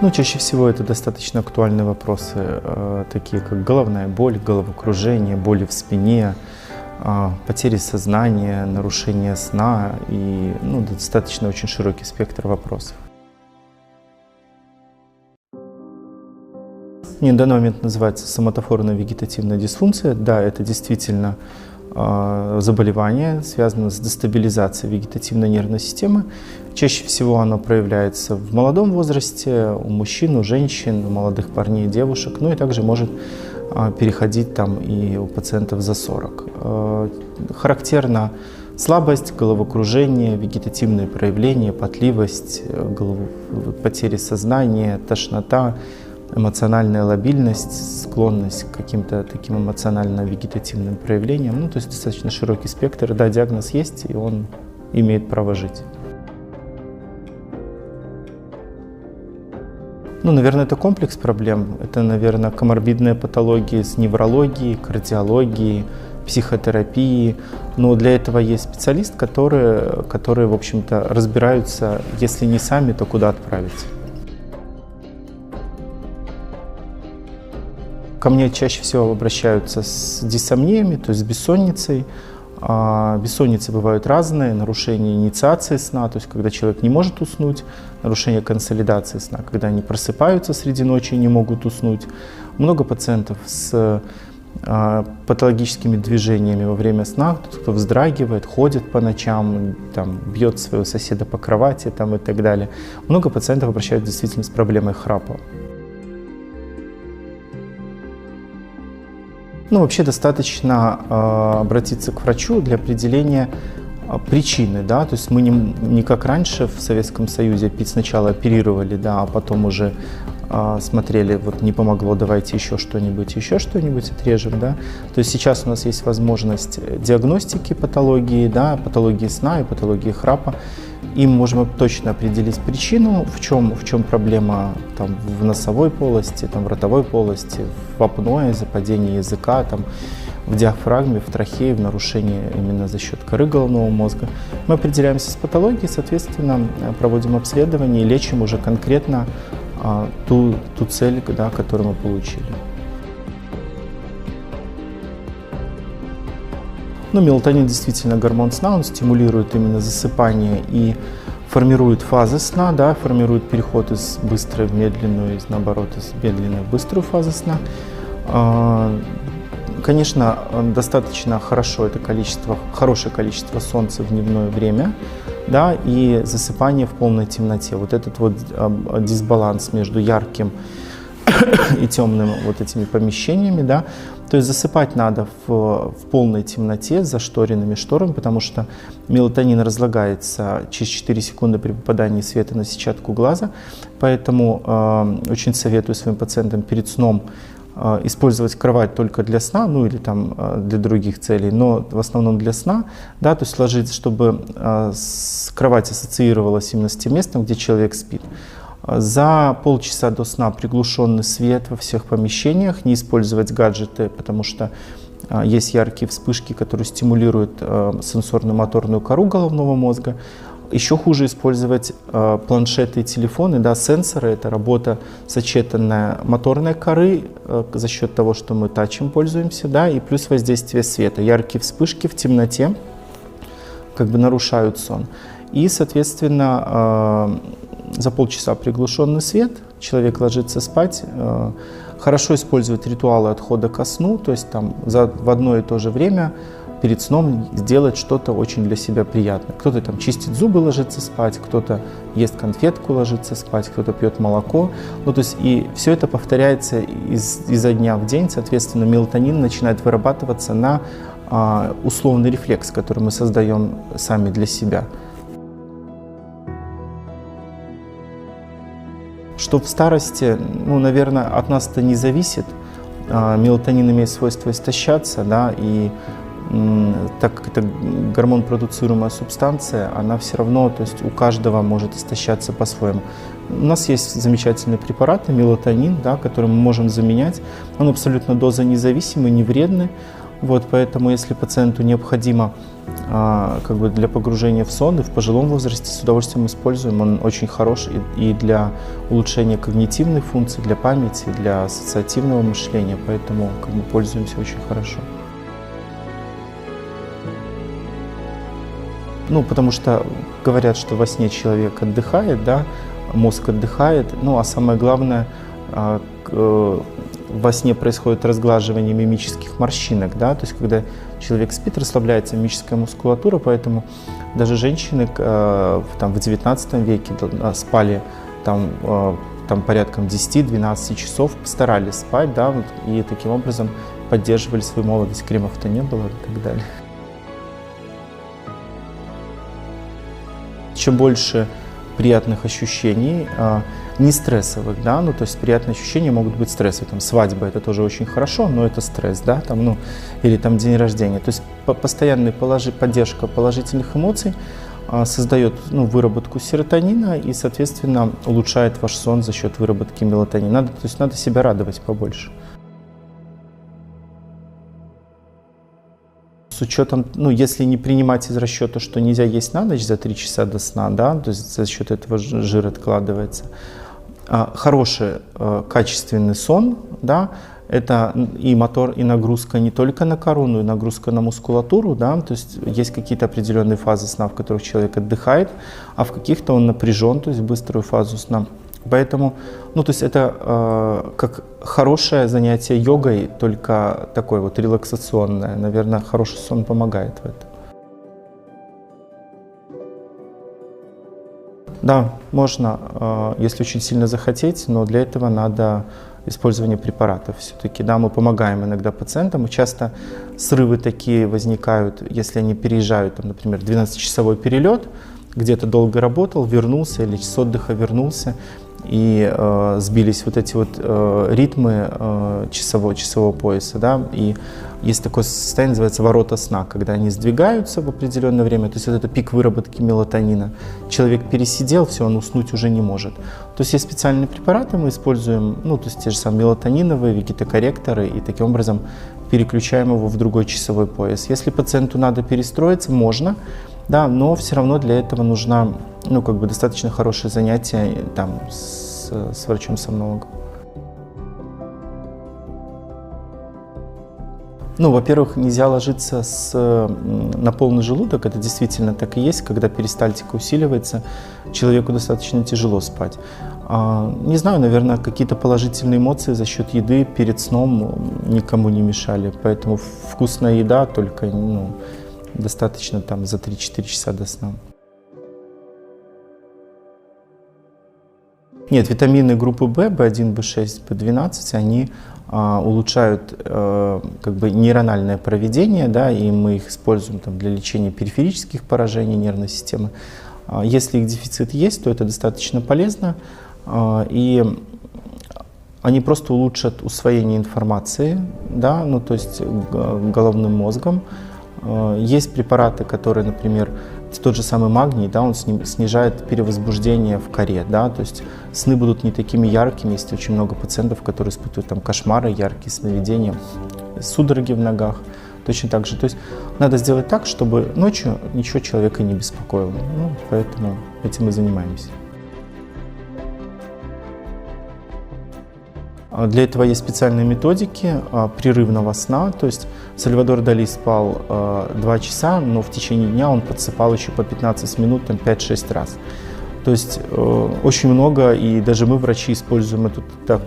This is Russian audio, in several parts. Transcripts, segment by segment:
Ну, чаще всего это достаточно актуальные вопросы, такие как головная боль, головокружение, боли в спине, потери сознания, нарушение сна и достаточно очень широкий спектр вопросов. На данный момент называется соматофорная вегетативная дисфункция. Да, это действительно заболевание, связано с дестабилизацией вегетативной нервной системы. Чаще всего оно проявляется в молодом возрасте, у мужчин, у женщин, у молодых парней, девушек, ну и также может переходить там и у пациентов за 40. Характерна слабость, головокружение, вегетативные проявления, потливость, потери сознания, тошнота, эмоциональная лобильность, склонность к каким-то таким эмоционально-вегетативным проявлениям. Ну, то есть достаточно широкий спектр. Да, диагноз есть, и он имеет право жить. Ну, наверное, это комплекс проблем. Это, наверное, коморбидные патологии с неврологией, кардиологией, психотерапией. Но для этого есть специалист, которые в общем-то, разбираются, если не сами, то куда отправить. Ко мне чаще всего обращаются с дисомниями, то есть с бессонницей. Бессонницы бывают разные, нарушение инициации сна, то есть когда человек не может уснуть, нарушение консолидации сна, когда они просыпаются среди ночи и не могут уснуть. Много пациентов с патологическими движениями во время сна, кто вздрагивает, ходит по ночам, там, бьет своего соседа по кровати там, и так далее. Много пациентов обращаются действительно с проблемой храпа. Ну, вообще достаточно обратиться к врачу для определения причины, да, то есть мы не как раньше в Советском Союзе сначала оперировали, да, а потом уже смотрели, вот не помогло, давайте еще что-нибудь отрежем, да. То есть сейчас у нас есть возможность диагностики патологии, да, патологии сна и патологии храпа, и мы можем точно определить причину, в чем проблема там, в носовой полости, там, в ротовой полости, в апное, западении языка, там, в диафрагме, в трахее, в нарушении именно за счет коры головного мозга. Мы определяемся с патологией, соответственно, проводим обследование и лечим уже конкретно ту цель, да, которую мы получили. Ну, мелатонин действительно гормон сна, он стимулирует именно засыпание и формирует фазы сна, да, формирует переход из быстрой в медленную, наоборот, из медленной в быструю фазу сна. Конечно, достаточно хорошее количество солнца в дневное время, да, и засыпание в полной темноте. Вот этот вот дисбаланс между ярким и темным вот этими помещениями, да, то есть засыпать надо в полной темноте, за шторенными шторами, потому что мелатонин разлагается через 4 секунды при попадании света на сетчатку глаза, поэтому очень советую своим пациентам перед сном использовать кровать только для сна, ну или там для других целей, но в основном для сна, да, то есть ложиться, чтобы кровать ассоциировалась именно с тем местом, где человек спит. За полчаса до сна приглушенный свет во всех помещениях, не использовать гаджеты, потому что есть яркие вспышки, которые стимулируют сенсорно-моторную кору головного мозга. Еще хуже использовать планшеты и телефоны, да, сенсоры, это работа сочетанная моторной коры за счет того, что мы тачем пользуемся, да, и плюс воздействие света. Яркие вспышки в темноте как бы нарушают сон. И, соответственно, за полчаса приглушенный свет, человек ложится спать. Хорошо использовать ритуалы отхода ко сну, то есть там в одно и то же время перед сном сделать что-то очень для себя приятное. Кто-то там чистит зубы, ложится спать, кто-то ест конфетку, ложится спать, кто-то пьет молоко. Ну, то есть и все это повторяется изо дня в день, соответственно, мелатонин начинает вырабатываться на условный рефлекс, который мы создаем сами для себя. Что в старости, ну, наверное, от нас это не зависит. Мелатонин имеет свойство истощаться, да, и так как это гормон продуцируемая субстанция, она все равно, то есть у каждого может истощаться по-своему. У нас есть замечательные препараты, мелатонин, да, который мы можем заменять. Он абсолютно дозонезависимый, не вредный. Вот, поэтому, если пациенту необходимо как бы для погружения в сон, и в пожилом возрасте с удовольствием используем, он очень хорош и для улучшения когнитивной функции, для памяти, для ассоциативного мышления, поэтому как бы пользуемся очень хорошо. Ну, потому что говорят, что во сне человек отдыхает, да, мозг отдыхает, ну, а самое главное, во сне происходит разглаживание мимических морщинок, да, то есть когда человек спит, расслабляется мимическая мускулатура, поэтому даже женщины там, в XIX веке спали там порядком 10-12 часов, постарались спать, да, и таким образом поддерживали свою молодость, кремов-то не было и так далее. Чем больше приятных ощущений, не стрессовых, да, ну, то есть приятные ощущения могут быть стрессовые, там, свадьба — это тоже очень хорошо, но это стресс, да, там, ну, или там день рождения, то есть постоянная поддержка положительных эмоций создает, ну, выработку серотонина и, соответственно, улучшает ваш сон за счет выработки мелатонина, то есть надо себя радовать побольше. С учетом, ну, если не принимать из расчета, что нельзя есть на ночь за 3 часа до сна, да, то есть за счет этого жир откладывается. Хороший, качественный сон, да, это и мотор, и нагрузка не только на кору, но и нагрузка на мускулатуру, да, то есть есть какие-то определенные фазы сна, в которых человек отдыхает, а в каких-то он напряжен, то есть быструю фазу сна. Поэтому, ну, то есть это как хорошее занятие йогой, только такое вот релаксационное. Наверное, хороший сон помогает в этом. Да, можно, если очень сильно захотеть, но для этого надо использование препаратов все-таки. Да, мы помогаем иногда пациентам, и часто срывы такие возникают, если они переезжают, там, например, 12-часовой перелет, где-то долго работал, вернулся или с отдыха вернулся, и сбились вот эти вот ритмы часового пояса, да, и есть такое состояние, называется ворота сна, когда они сдвигаются в определенное время, то есть это пик выработки мелатонина. Человек пересидел, все, он уснуть уже не может. То есть есть специальные препараты, мы используем, ну, то есть те же самые мелатониновые, вегетокорректоры, и таким образом переключаем его в другой часовой пояс. Если пациенту надо перестроиться, можно, да, но все равно для этого нужно, ну, как бы достаточно хорошее занятие там с врачом-сомнологом. Ну, во-первых, нельзя ложиться на полный желудок, это действительно так и есть, когда перистальтика усиливается, человеку достаточно тяжело спать. Не знаю, наверное, какие-то положительные эмоции за счет еды перед сном никому не мешали, поэтому вкусная еда только, ну, достаточно там за 3-4 часа до сна. Нет, витамины группы В, В1, В6, В12, они улучшают как бы нейрональное поведение, да, и мы их используем там, для лечения периферических поражений нервной системы. Если их дефицит есть, то это достаточно полезно, и они просто улучшат усвоение информации, да, ну, то есть головным мозгом. Есть препараты, которые, например, тот же самый магний, да, он снижает перевозбуждение в коре, да, то есть сны будут не такими яркими. Есть очень много пациентов, которые испытывают там кошмары, яркие сновидения, судороги в ногах, точно так же. То есть надо сделать так, чтобы ночью ничего человека не беспокоило. Ну, поэтому этим и занимаемся. Для этого есть специальные методики прерывного сна, то есть Сальвадор Дали спал 2 часа, но в течение дня он подсыпал еще по 15 минут, там 5-6 раз. То есть очень много, и даже мы, врачи, используем эту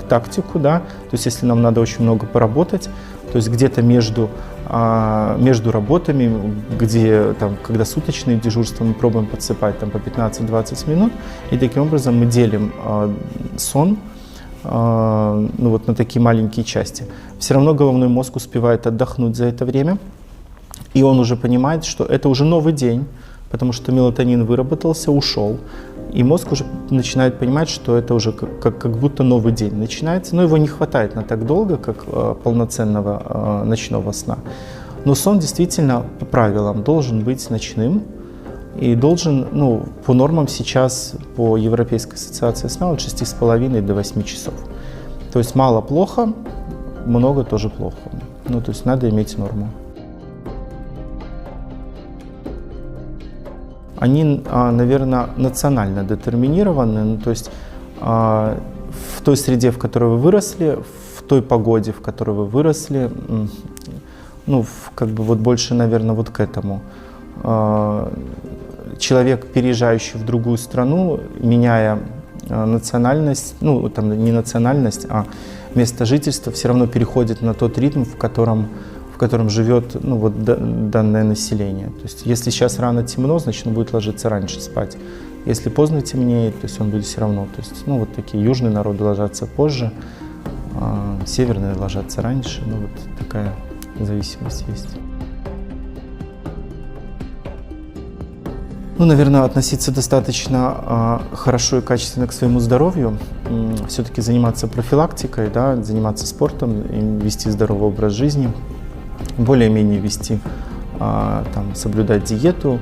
тактику, да, то есть если нам надо очень много поработать, то есть где-то между работами, где там, когда суточные дежурства, мы пробуем подсыпать там по 15-20 минут, и таким образом мы делим сон, ну, вот на такие маленькие части. Все равно головной мозг успевает отдохнуть за это время, и он уже понимает, что это уже новый день, потому что мелатонин выработался, ушел, и мозг уже начинает понимать, что это уже как будто новый день начинается, но его не хватает на так долго, как полноценного ночного сна. Но сон действительно по правилам должен быть ночным, и должен, ну, по нормам сейчас, по Европейской ассоциации сна, от 6,5 до 8 часов. То есть мало плохо, много тоже плохо. Ну, то есть надо иметь норму. они, наверное, национально детерминированы, ну, то есть в той среде, в которой вы выросли, в той погоде, в которой вы выросли, ну, как бы вот больше, наверное, вот к этому. Человек, переезжающий в другую страну, меняя национальность, ну, там не национальность, а место жительства, все равно переходит на тот ритм, в котором живет, ну, вот, данное население. То есть если сейчас рано темно, значит, он будет ложиться раньше спать. Если поздно темнеет, то есть он будет все равно. То есть, ну, вот такие южные народы ложатся позже, а северные ложатся раньше. Ну, вот такая зависимость есть. Ну, наверное, относиться достаточно хорошо и качественно к своему здоровью, все-таки заниматься профилактикой, да, заниматься спортом, вести здоровый образ жизни, более-менее вести, там, соблюдать диету,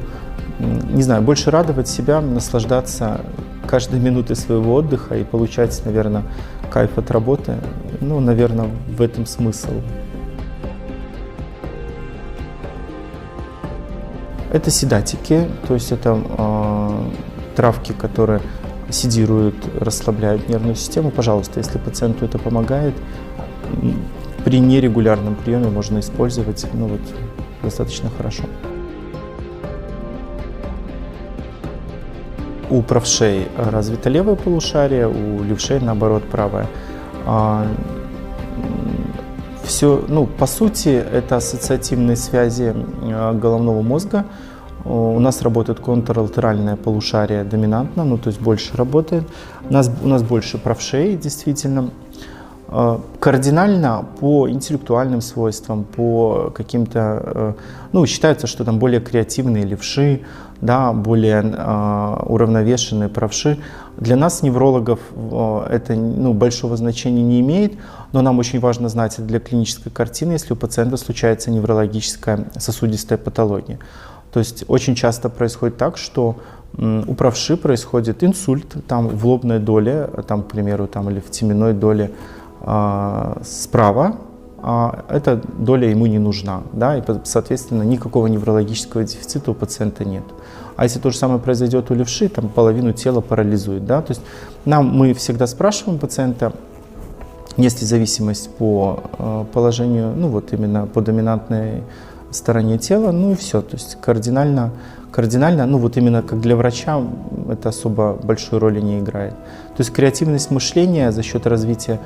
не знаю, больше радовать себя, наслаждаться каждой минутой своего отдыха и получать, наверное, кайф от работы. Ну, наверное, в этом смысл. Это седатики, то есть это травки, которые седируют, расслабляют нервную систему. Пожалуйста, если пациенту это помогает, при нерегулярном приеме можно использовать, ну, вот, достаточно хорошо. У правшей развито левое полушарие, у левшей, наоборот, правое. Все, ну, по сути, это ассоциативные связи головного мозга. У нас работает контралатеральное полушарие доминантно, ну, то есть больше работает. У нас больше правшей, действительно. Кардинально по интеллектуальным свойствам, по каким-то, ну, считается, что там более креативные левши, да, более уравновешенные правши. Для нас, неврологов, это, ну, большого значения не имеет, но нам очень важно знать это для клинической картины, если у пациента случается неврологическая сосудистая патология. То есть очень часто происходит так, что у правши происходит инсульт там, в лобной доле, там, к примеру, там, или в теменной доле справа, а эта доля ему не нужна, да, и, соответственно, никакого неврологического дефицита у пациента нет. А если то же самое произойдет у левши, там половину тела парализует, да, то есть мы всегда спрашиваем пациента, есть ли зависимость по положению, ну, вот именно по доминантной стороне тела, ну и все, то есть кардинально, ну, вот именно как для врача это особо большой роли не играет. То есть креативность мышления за счет развития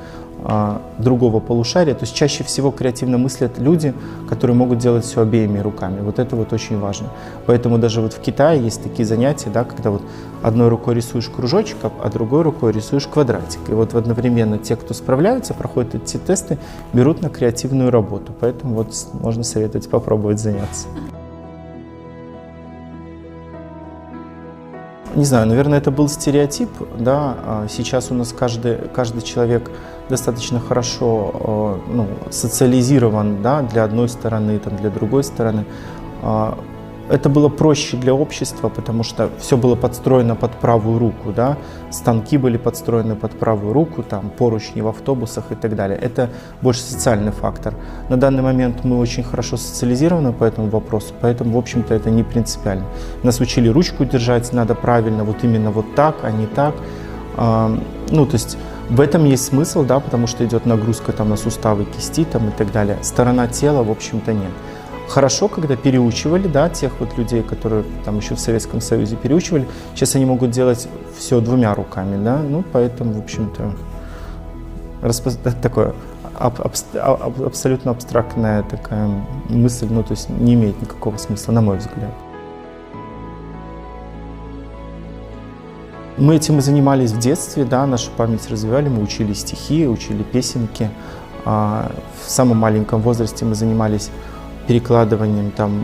другого полушария, то есть чаще всего креативно мыслят люди, которые могут делать все обеими руками. Вот это вот очень важно. Поэтому даже вот в Китае есть такие занятия, да, когда вот одной рукой рисуешь кружочек, а другой рукой рисуешь квадратик. И вот одновременно те, кто справляются, проходят эти тесты, берут на креативную работу. Поэтому вот можно советовать попробовать заняться. Не знаю, наверное, это был стереотип, да, сейчас у нас каждый человек достаточно хорошо, ну, социализирован, да, для одной стороны, там, для другой стороны. Это было проще для общества, потому что все было подстроено под правую руку, да, станки были подстроены под правую руку, там, поручни в автобусах и так далее. Это больше социальный фактор. На данный момент мы очень хорошо социализированы по этому вопросу, поэтому, в общем-то, это не принципиально. Нас учили ручку держать, надо правильно, вот именно вот так, а не так. Ну, то есть в этом есть смысл, да, потому что идет нагрузка там на суставы кисти там, и так далее. Сторона тела, в общем-то, нет. Хорошо, когда переучивали, да, тех вот людей, которые там еще в Советском Союзе переучивали, сейчас они могут делать все двумя руками, да, ну, поэтому, в общем-то, такое абсолютно абстрактная такая мысль, ну, то есть не имеет никакого смысла, на мой взгляд. Мы этим и занимались в детстве, да, нашу память развивали, мы учили стихи, учили песенки. В самом маленьком возрасте мы занимались перекладыванием там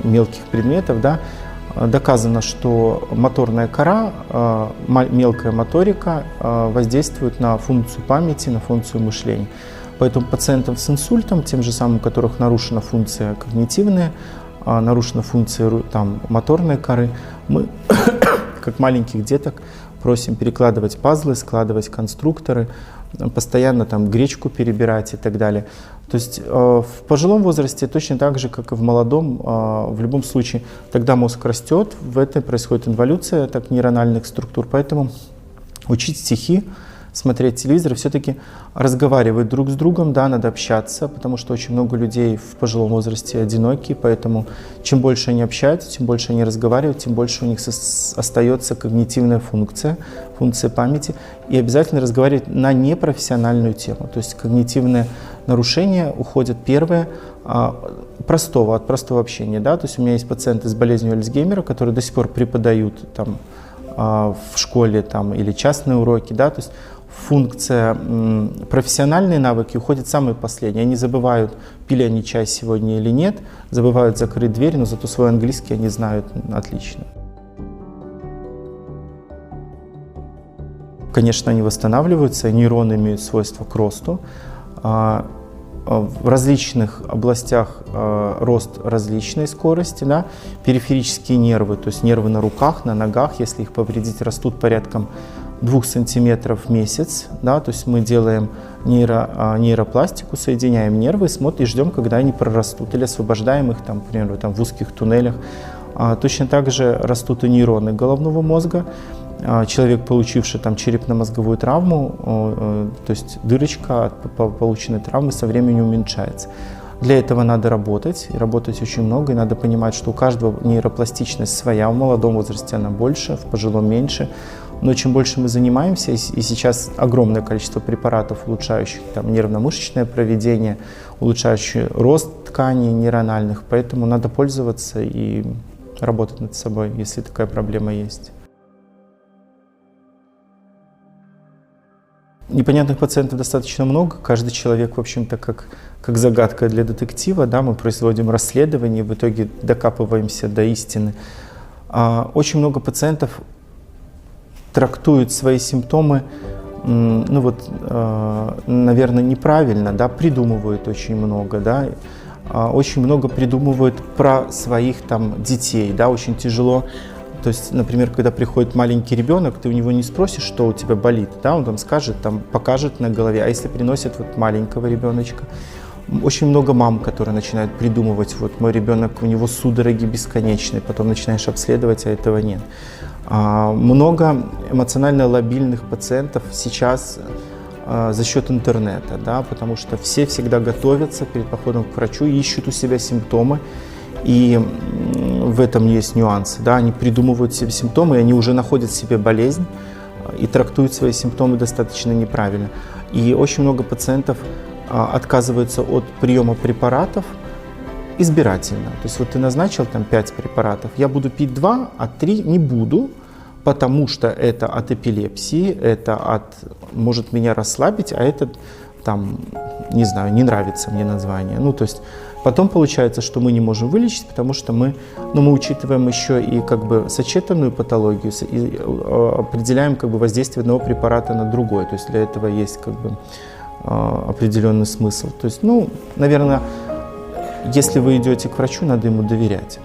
мелких предметов, да. Доказано, что моторная кора, мелкая моторика воздействует на функцию памяти, на функцию мышления. Поэтому пациентам с инсультом, тем же самым, у которых нарушена функция когнитивная, нарушена функция там, моторной коры, мы, как маленьких деток, просим перекладывать пазлы, складывать конструкторы, постоянно там гречку перебирать и так далее. То есть в пожилом возрасте точно так же, как и в молодом, в любом случае, тогда мозг растет, в этом происходит инволюция так, нейрональных структур, поэтому учить стихи, смотреть телевизор, все-таки разговаривать друг с другом, да, надо общаться, потому что очень много людей в пожилом возрасте одиноки, поэтому чем больше они общаются, чем больше они разговаривают, тем больше у них остается когнитивная функция памяти, и обязательно разговаривать на непрофессиональную тему, то есть когнитивные нарушения уходят первые от простого общения, да, то есть у меня есть пациенты с болезнью Альцгеймера, которые до сих пор преподают там в школе там, или частные уроки, да, то есть функция профессиональные навыки уходят самые последние. Они забывают, пили они чай сегодня или нет, забывают закрыть дверь, но зато свой английский они знают отлично. Конечно, они восстанавливаются, нейроны имеют свойство к росту. В различных областях рост различной скорости, да? Периферические нервы, то есть нервы на руках, на ногах, если их повредить, растут порядком 2 сантиметров в месяц, да? То есть мы делаем нейропластику, соединяем нервы, смотрим и ждем, когда они прорастут, или освобождаем их, там, например, там, в узких туннелях. Точно так же растут и нейроны головного мозга. Человек, получивший там черепно-мозговую травму, то есть дырочка от полученной травмы со временем уменьшается. Для этого надо работать, и работать очень много, и надо понимать, что у каждого нейропластичность своя, в молодом возрасте она больше, в пожилом меньше. Но чем больше мы занимаемся, и сейчас огромное количество препаратов, улучшающих там, нервно-мышечное проведение, улучшающие рост тканей нейрональных, поэтому надо пользоваться и работать над собой, если такая проблема есть. Непонятных пациентов достаточно много. Каждый человек, в общем-то, как загадка для детектива. Да, мы производим расследование, в итоге докапываемся до истины. Очень много пациентов трактуют свои симптомы, ну вот, наверное, неправильно, да, придумывают очень много, да, очень много придумывают про своих там детей, да, очень тяжело. То есть, например, когда приходит маленький ребенок, ты у него не спросишь, что у тебя болит, да, он там скажет, там, покажет на голове. А если приносят вот маленького ребеночка, очень много мам, которые начинают придумывать, вот мой ребенок, у него судороги бесконечные, потом начинаешь обследовать, а этого нет. Много эмоционально лабильных пациентов сейчас за счет интернета, да, потому что все всегда готовятся перед походом к врачу, ищут у себя симптомы. И в этом есть нюансы. Да? Они придумывают себе симптомы, и они уже находят в себе болезнь и трактуют свои симптомы достаточно неправильно. И очень много пациентов отказываются от приема препаратов избирательно. То есть вот ты назначил там 5 препаратов, я буду пить 2, а 3 не буду, потому что это от эпилепсии, это может меня расслабить, а это там, не знаю, не нравится мне название. Ну, то есть потом получается, что мы не можем вылечить, потому что мы учитываем еще и как бы сочетанную патологию и определяем как бы воздействие одного препарата на другой. То есть для этого есть как бы определенный смысл. То есть, ну, наверное, если вы идете к врачу, надо ему доверять.